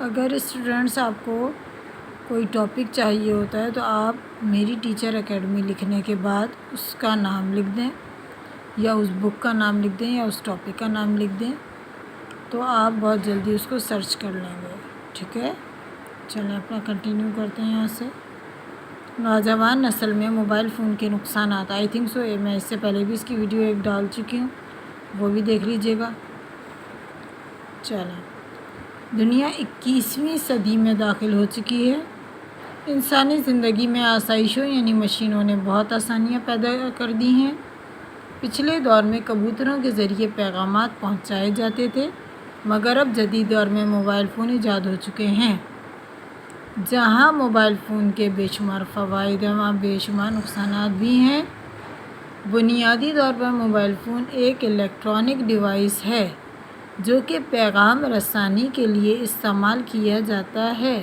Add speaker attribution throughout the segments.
Speaker 1: اگر اسٹوڈنٹس آپ کو کوئی ٹاپک چاہیے ہوتا ہے تو آپ میری ٹیچر اکیڈمی لکھنے کے بعد اس کا نام لکھ دیں یا اس بک کا نام لکھ دیں یا اس ٹاپک کا نام لکھ دیں تو آپ بہت جلدی اس کو سرچ کر لیں گے. ٹھیک ہے، چلیں اپنا کنٹینیو کرتے ہیں یہاں سے. نوجوان نسل میں موبائل فون کے نقصانات. آئی تھنک سو میں اس سے پہلے بھی اس کی ویڈیو ایک ڈال چکی ہوں، وہ بھی دیکھ لیجیے گا. چلیں، دنیا 21ویں صدی میں داخل ہو چکی ہے. انسانی زندگی میں آسائشوں یعنی مشینوں نے بہت آسانیاں پیدا کر دی ہیں. پچھلے دور میں کبوتروں کے ذریعے پیغامات پہنچائے جاتے تھے، مگر اب جدید دور میں موبائل فون ایجاد ہو چکے ہیں. جہاں موبائل فون کے بے شمار فوائد ہیں وہاں بے شمار نقصانات بھی ہیں. بنیادی طور پر موبائل فون ایک الیکٹرانک ڈیوائس ہے جو کہ پیغام رسانی کے لیے استعمال کیا جاتا ہے.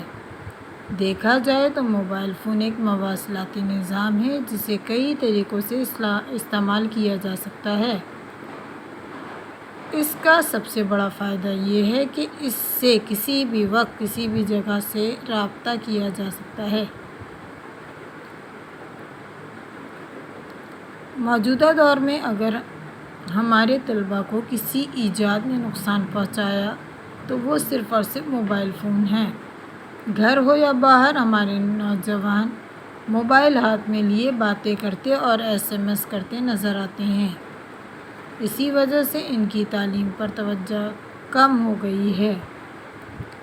Speaker 1: دیکھا جائے تو موبائل فون ایک مواصلاتی نظام ہے جسے کئی طریقوں سے استعمال کیا جا سکتا ہے. اس کا سب سے بڑا فائدہ یہ ہے کہ اس سے کسی بھی وقت کسی بھی جگہ سے رابطہ کیا جا سکتا ہے. موجودہ دور میں اگر ہمارے طلباء کو کسی ایجاد نے نقصان پہنچایا تو وہ صرف اور صرف موبائل فون ہے. گھر ہو یا باہر ہمارے نوجوان موبائل ہاتھ میں لیے باتیں کرتے اور SMS کرتے نظر آتے ہیں. اسی وجہ سے ان کی تعلیم پر توجہ کم ہو گئی ہے.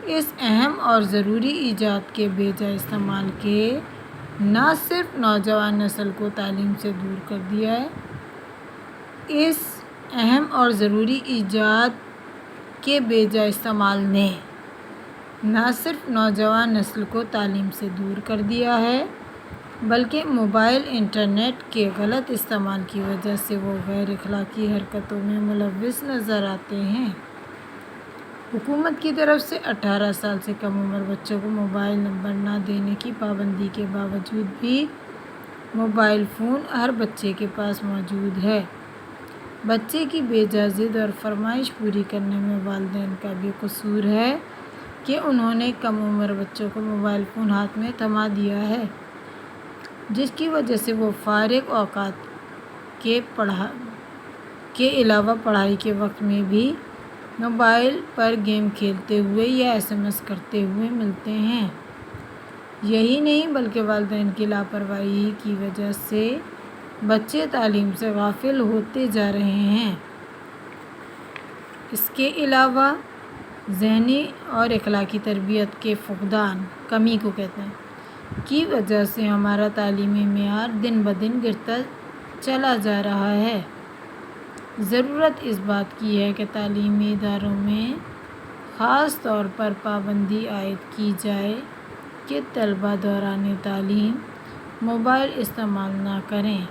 Speaker 1: اس اہم اور ضروری ایجاد کے بے جا استعمال کے نہ صرف نوجوان نسل کو تعلیم سے دور کر دیا ہے، اس اہم اور ضروری ایجاد کے بے جا استعمال نے نہ صرف نوجوان نسل کو تعلیم سے دور کر دیا ہے بلکہ موبائل انٹرنیٹ کے غلط استعمال کی وجہ سے وہ غیر اخلاقی حرکتوں میں ملوث نظر آتے ہیں. حکومت کی طرف سے 18 سال سے کم عمر بچوں کو موبائل نمبر نہ دینے کی پابندی کے باوجود بھی موبائل فون ہر بچے کے پاس موجود ہے. بچے کی بے جا ضد اور فرمائش پوری کرنے میں والدین کا بھی قصور ہے کہ انہوں نے کم عمر بچوں کو موبائل فون ہاتھ میں تھما دیا ہے، جس کی وجہ سے وہ فارغ اوقات کے علاوہ پڑھائی کے وقت میں بھی موبائل پر گیم کھیلتے ہوئے یا SMS کرتے ہوئے ملتے ہیں. یہی نہیں بلکہ والدین کی لاپرواہی کی وجہ سے بچے تعلیم سے غافل ہوتے جا رہے ہیں. اس کے علاوہ ذہنی اور اخلاقی تربیت کے فقدان، کمی کو کہتے ہیں، کی وجہ سے ہمارا تعلیمی معیار دن بدن گرتا چلا جا رہا ہے. ضرورت اس بات کی ہے کہ تعلیمی اداروں میں خاص طور پر پابندی عائد کی جائے کہ طلباء دوران تعلیم موبائل استعمال نہ کریں،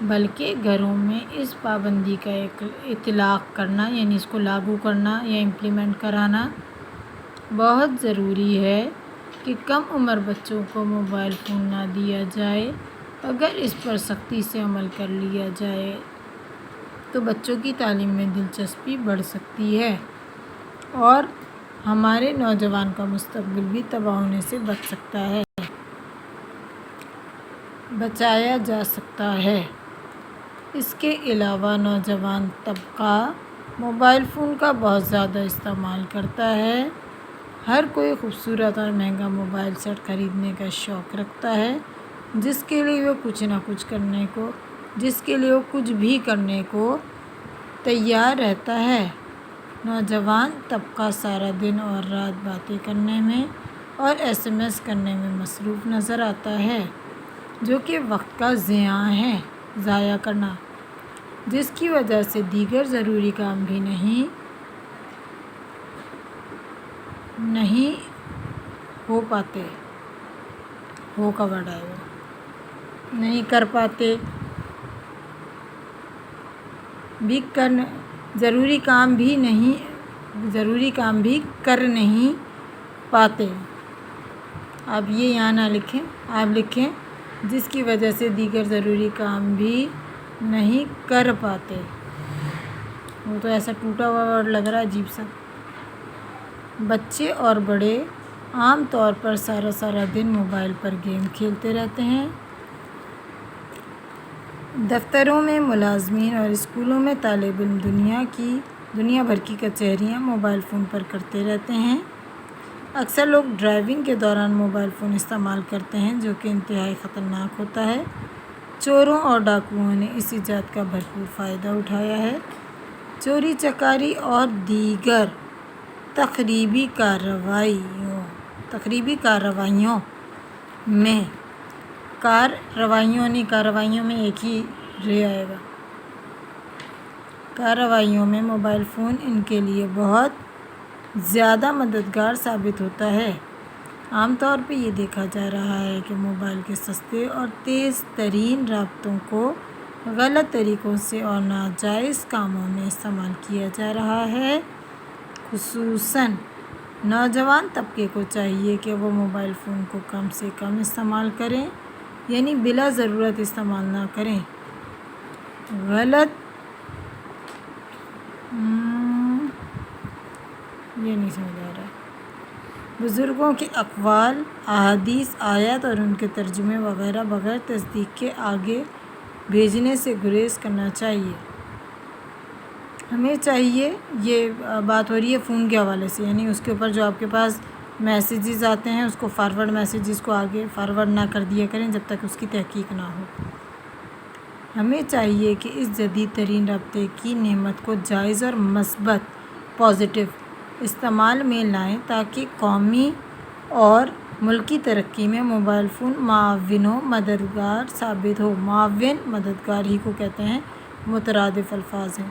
Speaker 1: بلکہ گھروں میں اس پابندی کا اطلاق کرنا یعنی اس کو لاگو کرنا یا امپلیمنٹ کرانا بہت ضروری ہے کہ کم عمر بچوں کو موبائل فون نہ دیا جائے. اگر اس پر سختی سے عمل کر لیا جائے تو بچوں کی تعلیم میں دلچسپی بڑھ سکتی ہے اور ہمارے نوجوان کا مستقبل بھی تباہ ہونے سے بچایا جا سکتا ہے. اس کے علاوہ نوجوان طبقہ موبائل فون کا بہت زیادہ استعمال کرتا ہے. ہر کوئی خوبصورت اور مہنگا موبائل سیٹ خریدنے کا شوق رکھتا ہے جس کے لیے وہ کچھ بھی کرنے کو تیار رہتا ہے. نوجوان طبقہ سارا دن اور رات باتیں کرنے میں اور SMS کرنے میں مصروف نظر آتا ہے جو کہ وقت کا ضائع کرنا، جس کی وجہ سے دیگر ضروری کام بھی نہیں ہو پاتے. نہیں کر پاتے ضروری کام بھی کر نہیں پاتے. آپ یہ یہاں نہ لکھیں، آپ لکھیں جس کی وجہ سے دیگر ضروری کام بھی نہیں کر پاتے. وہ تو ایسا ٹوٹا ہوا ورڈ لگ رہا ہے عجیب سا. بچے اور بڑے عام طور پر سارا دن موبائل پر گیم کھیلتے رہتے ہیں۔ دفتروں میں ملازمین اور اسکولوں میں طالب علم دنیا بھر کی کچہریاں موبائل فون پر کرتے رہتے ہیں۔ اکثر لوگ ڈرائیونگ کے دوران موبائل فون استعمال کرتے ہیں، جو کہ انتہائی خطرناک ہوتا ہے۔ چوروں اور ڈاکوؤں نے اس ایجاد کا بھرپور فائدہ اٹھایا ہے۔ چوری چکاری اور دیگر تخریبی کارروائیوں میں موبائل فون ان کے لیے بہت زیادہ مددگار ثابت ہوتا ہے۔ عام طور پہ یہ دیکھا جا رہا ہے کہ موبائل کے سستے اور تیز ترین رابطوں کو غلط طریقوں سے اور ناجائز کاموں میں استعمال کیا جا رہا ہے۔ خصوصاً نوجوان طبقے کو چاہیے کہ وہ موبائل فون کو کم سے کم استعمال کریں، یعنی بلا ضرورت استعمال نہ کریں۔ بزرگوں کے اقوال، احادیث، آیات اور ان کے ترجمے وغیرہ بغیر تصدیق کے آگے بھیجنے سے گریز کرنا چاہیے۔ ہمیں چاہیے، یہ بات ہو رہی ہے فون کے حوالے سے، یعنی اس کے اوپر جو آپ کے پاس میسیجز آتے ہیں اس کو میسیجز کو آگے فارورڈ نہ کر دیا کریں جب تک اس کی تحقیق نہ ہو۔ ہمیں چاہیے کہ اس جدید ترین رابطے کی نعمت کو جائز اور مثبت پازیٹیو استعمال میں لائیں تاکہ قومی اور ملکی ترقی میں موبائل فون معاون و مددگار ثابت ہو۔ معاون، مددگار ہی کو کہتے ہیں، مترادف الفاظ ہیں۔